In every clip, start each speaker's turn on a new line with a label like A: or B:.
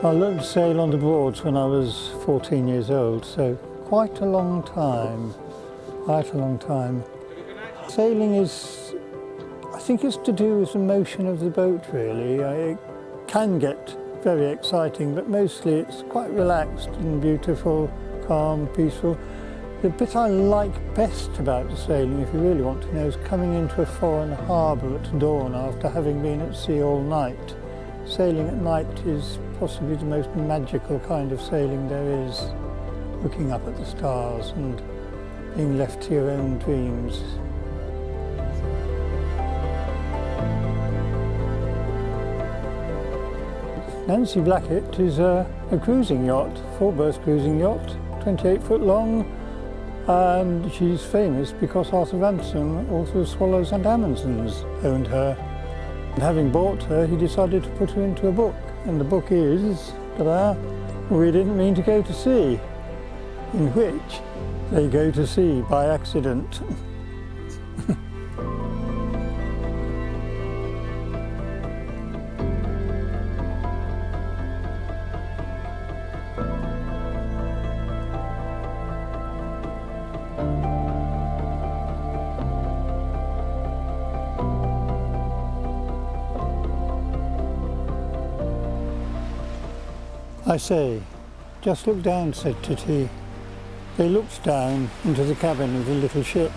A: I learned to sail on the Broads when I was 14 years old, so quite a long time, quite a long time. Sailing is, I think it's to do with the motion of the boat really. It can get very exciting, but mostly it's quite relaxed and beautiful, calm, peaceful. The bit I like best about the sailing, if you really want to know, is coming into a foreign harbour at dawn after having been at sea all night. Sailing at night is possibly the most magical kind of sailing there is. Looking up at the stars and being left to your own dreams. Nancy Blackett is a cruising yacht, 4-berth cruising yacht, 28 foot long, and she's famous because Arthur Ransome, author of Swallows and Amazons, owned her. And having bought her, he decided to put her into a book, and the book is, ta-da, We Didn't Mean to Go to Sea, in which they go to sea by accident. I say, just look down, said Titty. They looked down into the cabin of the little ship,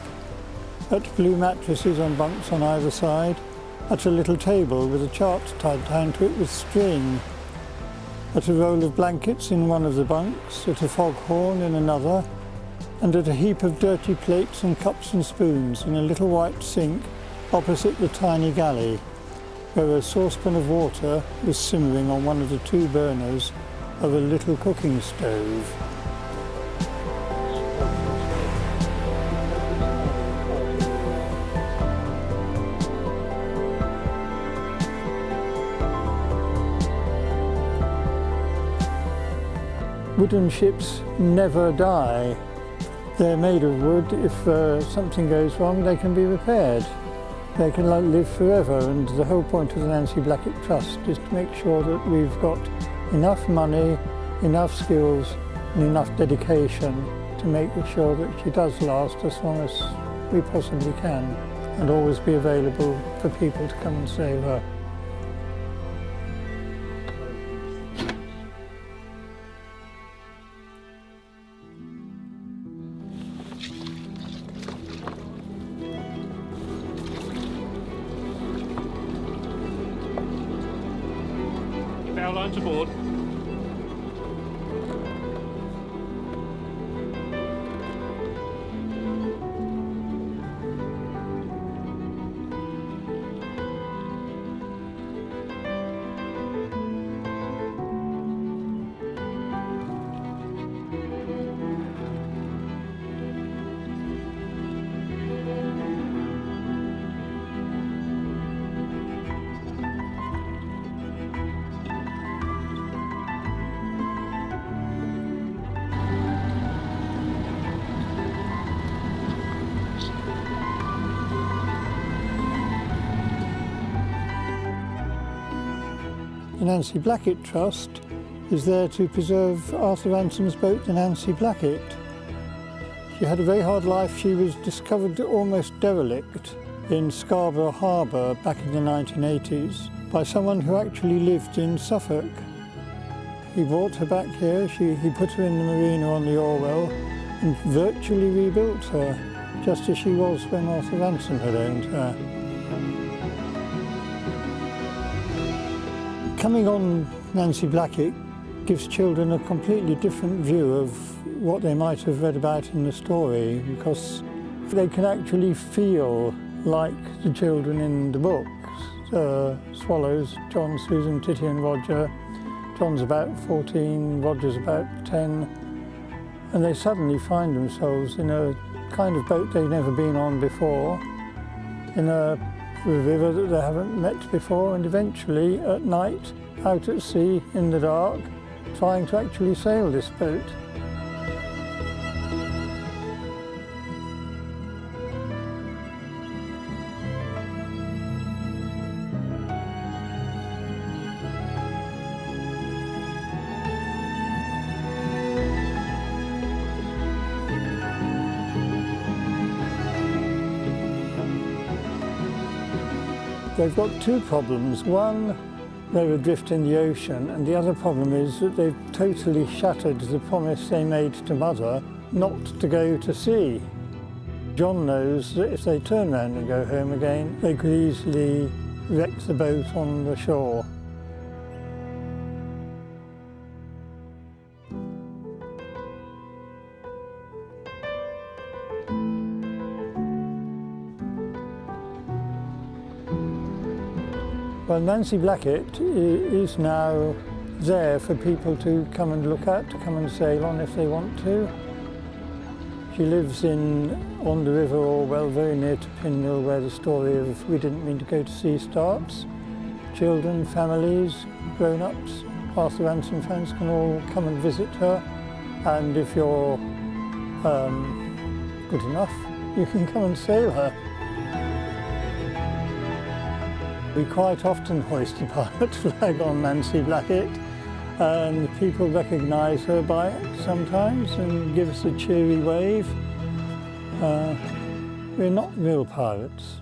A: at blue mattresses on bunks on either side, at a little table with a chart tied down to it with string, at a roll of blankets in one of the bunks, at a foghorn in another, and at a heap of dirty plates and cups and spoons in a little white sink opposite the tiny galley, where a saucepan of water was simmering on one of the 2 burners of a little cooking stove. Wooden ships never die. They're made of wood. If something goes wrong, they can be repaired. They can live forever, and the whole point of the Nancy Blackett Trust is to make sure that we've got enough money, enough skills and enough dedication to make sure that she does last as long as we possibly can, and always be available for people to come and save her.
B: Bow line to board.
A: The Nancy Blackett Trust is there to preserve Arthur Ransome's boat, the Nancy Blackett. She had a very hard life. She was discovered almost derelict in Scarborough Harbour back in the 1980s by someone who actually lived in Suffolk. He brought her back here, he put her in the marina on the Orwell and virtually rebuilt her, just as she was when Arthur Ransome had owned her. Coming on Nancy Blackett gives children a completely different view of what they might have read about in the story, because they can actually feel like the children in the books. Swallows, John, Susan, Titty and Roger. John's about 14, Roger's about 10, and they suddenly find themselves in a kind of boat they've never been on before, in a river that they haven't met before, and eventually at night out at sea in the dark trying to actually sail this boat. They've got two problems. One, they're adrift in the ocean, and the other problem is that they've totally shattered the promise they made to Mother not to go to sea. John knows that if they turn round and go home again, they could easily wreck the boat on the shore. Well, Nancy Blackett is now there for people to come and look at, to come and sail on if they want to. She lives on the River Orwell, very near to Pinmill, where the story of We Didn't Mean to Go to Sea starts. Children, families, grown-ups, Arthur Ransome fans can all come and visit her. And if you're good enough, you can come and sail her. We quite often hoist a pirate flag on Nancy Blackett, and people recognise her by it sometimes and give us a cheery wave. We're not real pirates.